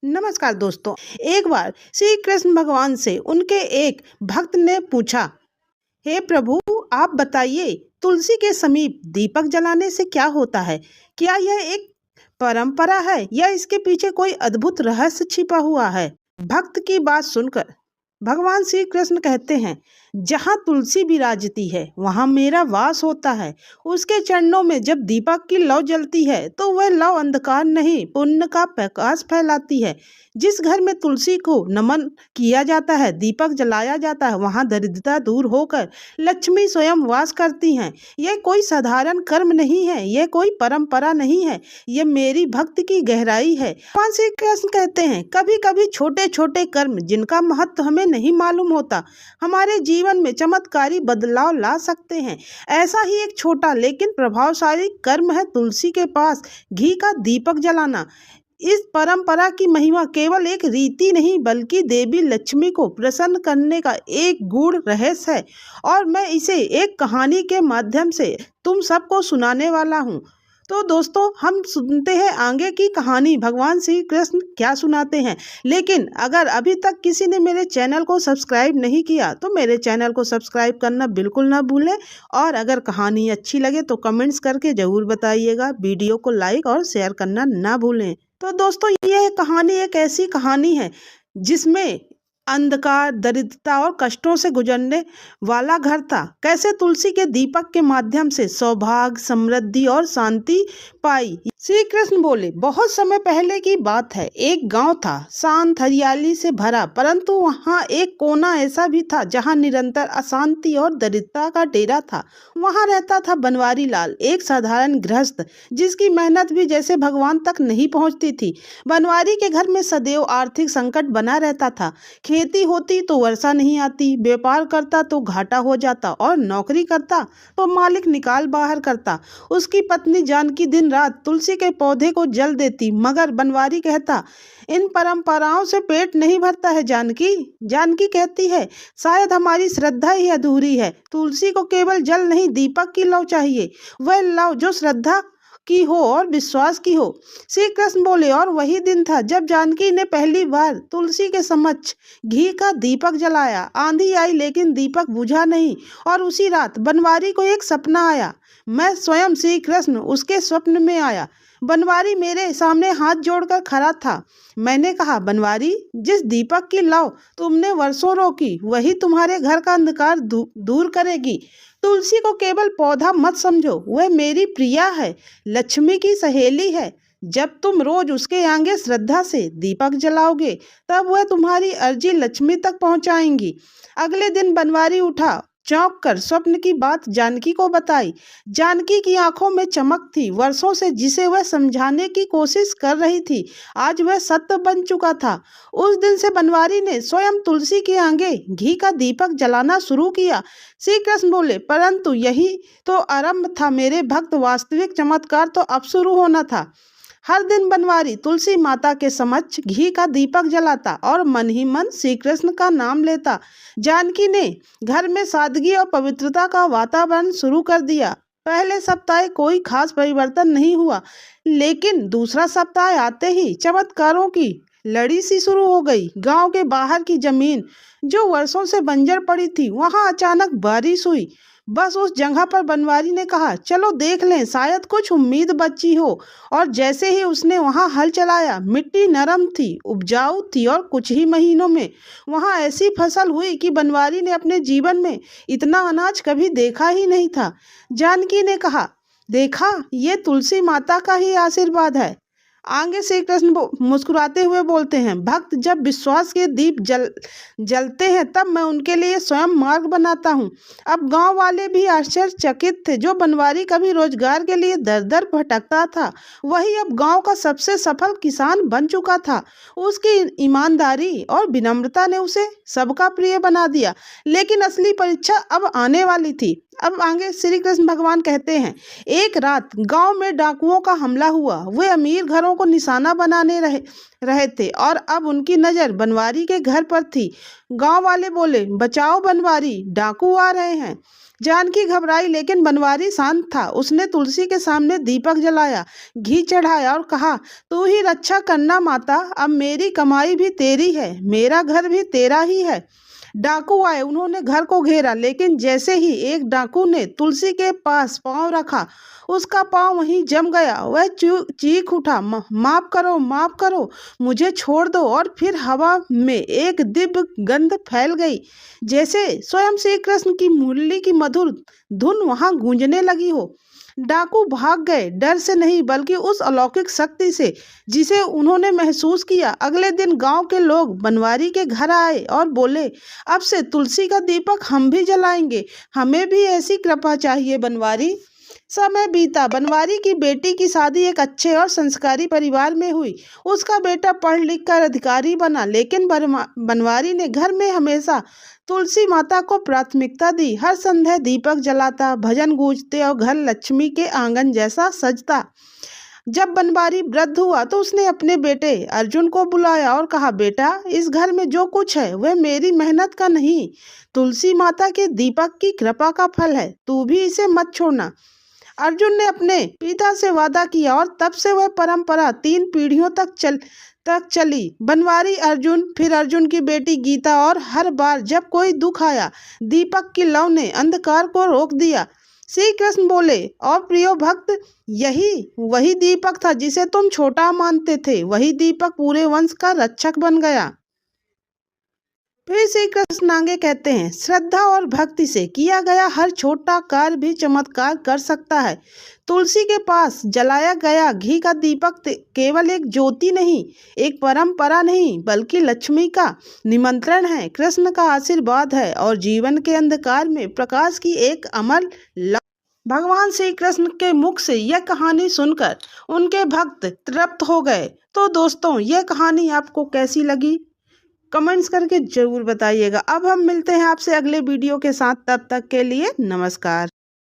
नमस्कार दोस्तों। एक बार श्री कृष्ण भगवान से उनके एक भक्त ने पूछा, हे प्रभु, आप बताइए, तुलसी के समीप दीपक जलाने से क्या होता है? क्या यह एक परंपरा है या इसके पीछे कोई अद्भुत रहस्य छिपा हुआ है? भक्त की बात सुनकर भगवान श्री कृष्ण कहते हैं, जहाँ तुलसी विराजती है वहाँ मेरा वास होता है। उसके चरणों में जब दीपक की लौ जलती है तो वह लौ अंधकार नहीं, पुण्य का प्रकाश फैलाती है। जिस घर में तुलसी को नमन किया जाता है, दीपक जलाया जाता है, वहाँ दरिद्रता दूर होकर लक्ष्मी स्वयं वास करती हैं। यह कोई साधारण कर्म नहीं है, यह कोई परंपरा नहीं है, यह मेरी भक्ति की गहराई है। भगवान श्री कृष्ण कहते हैं, कभी कभी छोटे छोटे कर्म जिनका महत्व हमें नहीं मालूम होता, हमारे जीवन में चमत्कारी बदलाव ला सकते हैं। ऐसा ही एक छोटा लेकिन प्रभावशाली कर्म है तुलसी के पास घी का दीपक जलाना। इस परंपरा की महिमा केवल एक रीति नहीं बल्कि देवी लक्ष्मी को प्रसन्न करने का एक गूढ़ रहस्य है, और मैं इसे एक कहानी के माध्यम से तुम सबको सुनाने वाला हूँ। तो दोस्तों, हम सुनते हैं आगे की कहानी, भगवान श्री कृष्ण क्या सुनाते हैं। लेकिन अगर अभी तक किसी ने मेरे चैनल को सब्सक्राइब नहीं किया तो मेरे चैनल को सब्सक्राइब करना बिल्कुल ना भूलें, और अगर कहानी अच्छी लगे तो कमेंट्स करके ज़रूर बताइएगा। वीडियो को लाइक और शेयर करना ना भूलें। तो दोस्तों, यह कहानी एक ऐसी कहानी है जिसमें अंधकार, दरिद्रता और कष्टों से गुजरने वाला घर था। कैसे तुलसी के दीपक के माध्यम से सौभाग्य, समृद्धि और शांति पाई। श्री कृष्ण बोले, बहुत समय पहले की बात है। एक गांव था, शांत, हरियाली से भरा, परंतु वहां एक कोना ऐसा भी था जहां निरंतर अशांति और दरिद्रता का डेरा था। वहां रहता था बनवारी लाल, एक साधारण गृहस्थ जिसकी मेहनत भी जैसे भगवान तक नहीं पहुंचती थी। बनवारी के घर में सदैव आर्थिक संकट बना रहता था। खेती होती तो वर्षा नहीं आती, व्यापार करता तो घाटा हो जाता, और नौकरी करता तो मालिक निकाल बाहर करता। उसकी पत्नी जानकी दिन रात तुलसी के पौधे को जल देती, मगर बनवारी कहता, इन परंपराओं से पेट नहीं भरता है जानकी। जानकी कहती है, शायद हमारी श्रद्धा ही अधूरी है। तुलसी को केवल जल नहीं, दीपक की लौ चाहिए, वह लौ जो श्रद्धा की हो और विश्वास की हो। श्री कृष्ण बोले, और वही दिन था जब जानकी ने पहली बार तुलसी के समक्ष घी का दीपक जलाया। आंधी आई लेकिन दीपक बुझा नहीं, और उसी रात बनवारी को एक सपना आया। मैं स्वयं श्री कृष्ण उसके स्वप्न में आया। बनवारी मेरे सामने हाथ जोड़कर खड़ा था। मैंने कहा, बनवारी, जिस दीपक की लौ तुमने वर्षों रोकी वही तुम्हारे घर का अंधकार दूर करेगी। तुलसी को केवल पौधा मत समझो, वह मेरी प्रिया है, लक्ष्मी की सहेली है। जब तुम रोज उसके आगे श्रद्धा से दीपक जलाओगे तब वह तुम्हारी अर्जी लक्ष्मी तक पहुंचाएंगी। अगले दिन बनवारी उठा, चौंक कर स्वप्न की बात जानकी को बताई। जानकी की आंखों में चमक थी। वर्षों से जिसे वह समझाने की कोशिश कर रही थी, आज वह सत्य बन चुका था। उस दिन से बनवारी ने स्वयं तुलसी के आगे घी का दीपक जलाना शुरू किया। श्री कृष्ण बोले, परंतु यही तो आरंभ था मेरे भक्त, वास्तविक चमत्कार तो अब शुरू होना था। हर दिन बनवारी तुलसी माता के समक्ष घी का दीपक जलाता और मन ही मन श्री कृष्ण का नाम लेता। जानकी ने घर में सादगी और पवित्रता का वातावरण शुरू कर दिया। पहले सप्ताह कोई खास परिवर्तन नहीं हुआ, लेकिन दूसरा सप्ताह आते ही चमत्कारों की लड़ी सी शुरू हो गई। गांव के बाहर की जमीन जो वर्षों से बंजर पड़ी थी, वहां अचानक बारिश हुई। बस उस जगह पर बनवारी ने कहा, चलो देख लें, शायद कुछ उम्मीद बची हो। और जैसे ही उसने वहां हल चलाया, मिट्टी नरम थी, उपजाऊ थी, और कुछ ही महीनों में वहां ऐसी फसल हुई कि बनवारी ने अपने जीवन में इतना अनाज कभी देखा ही नहीं था। जानकी ने कहा, देखा, ये तुलसी माता का ही आशीर्वाद है। आगे श्री कृष्ण मुस्कुराते हुए बोलते हैं, भक्त जब विश्वास के दीप जलते हैं तब मैं उनके लिए स्वयं मार्ग बनाता हूँ। अब गांव वाले भी आश्चर्यचकित थे। जो बनवारी कभी रोजगार के लिए दर दर भटकता था, वही अब गांव का सबसे सफल किसान बन चुका था। उसकी ईमानदारी और विनम्रता ने उसे सबका प्रिय बना दिया। लेकिन असली परीक्षा अब आने वाली थी। अब आगे श्री कृष्ण भगवान कहते हैं, एक रात गांव में डाकुओं का हमला हुआ। वे अमीर घरों को निशाना बनाने रहे थे और अब उनकी नज़र बनवारी के घर पर थी। गांव वाले बोले, बचाओ बनवारी, डाकू आ रहे हैं। जानकी घबराई, लेकिन बनवारी शांत था। उसने तुलसी के सामने दीपक जलाया, घी चढ़ाया और कहा, तू ही रक्षा करना माता, अब मेरी कमाई भी तेरी है, मेरा घर भी तेरा ही है। डाकू आए, उन्होंने घर को घेरा, लेकिन जैसे ही एक डाकू ने तुलसी के पास पांव रखा, उसका पांव वहीं जम गया। वह चीख उठा, माफ करो, माफ करो, मुझे छोड़ दो। और फिर हवा में एक दिव्य गंध फैल गई, जैसे स्वयं श्री कृष्ण की मुरली की मधुर धुन वहां गूंजने लगी हो। डाकू भाग गए, डर से नहीं बल्कि उस अलौकिक शक्ति से जिसे उन्होंने महसूस किया। अगले दिन गांव के लोग बनवारी के घर आए और बोले, अब से तुलसी का दीपक हम भी जलाएंगे, हमें भी ऐसी कृपा चाहिए बनवारी। समय बीता, बनवारी की बेटी की शादी एक अच्छे और संस्कारी परिवार में हुई। उसका बेटा पढ़ लिख कर अधिकारी बना, लेकिन बनवारी ने घर में हमेशा तुलसी माता को प्राथमिकता दी। हर संध्या दीपक जलाता, भजन गूंजते और घर लक्ष्मी के आंगन जैसा सजता। जब बनवारी वृद्ध हुआ तो उसने अपने बेटे अर्जुन को बुलाया और कहा, बेटा, इस घर में जो कुछ है वह मेरी मेहनत का नहीं, तुलसी माता के दीपक की कृपा का फल है। तू भी इसे मत छोड़ना। अर्जुन ने अपने पिता से वादा किया और तब से वह परंपरा 3 पीढ़ियों तक चली। बनवारी, अर्जुन, फिर अर्जुन की बेटी गीता, और हर बार जब कोई दुख आया, दीपक की लौ ने अंधकार को रोक दिया। श्री कृष्ण बोले, और प्रियो भक्त, वही दीपक था जिसे तुम छोटा मानते थे, वही दीपक पूरे वंश का रक्षक बन गया। फिर श्री कृष्ण आगे कहते हैं, श्रद्धा और भक्ति से किया गया हर छोटा कार्य भी चमत्कार कर सकता है। तुलसी के पास जलाया गया घी का दीपक केवल एक ज्योति नहीं, एक परंपरा नहीं, बल्कि लक्ष्मी का निमंत्रण है, कृष्ण का आशीर्वाद है और जीवन के अंधकार में प्रकाश की एक अमर। भगवान श्री कृष्ण के मुख से यह कहानी सुनकर उनके भक्त तृप्त हो गए। तो दोस्तों, यह कहानी आपको कैसी लगी कमेंट्स करके जरूर बताइएगा। अब हम मिलते हैं आपसे अगले वीडियो के साथ, तब तक के लिए नमस्कार।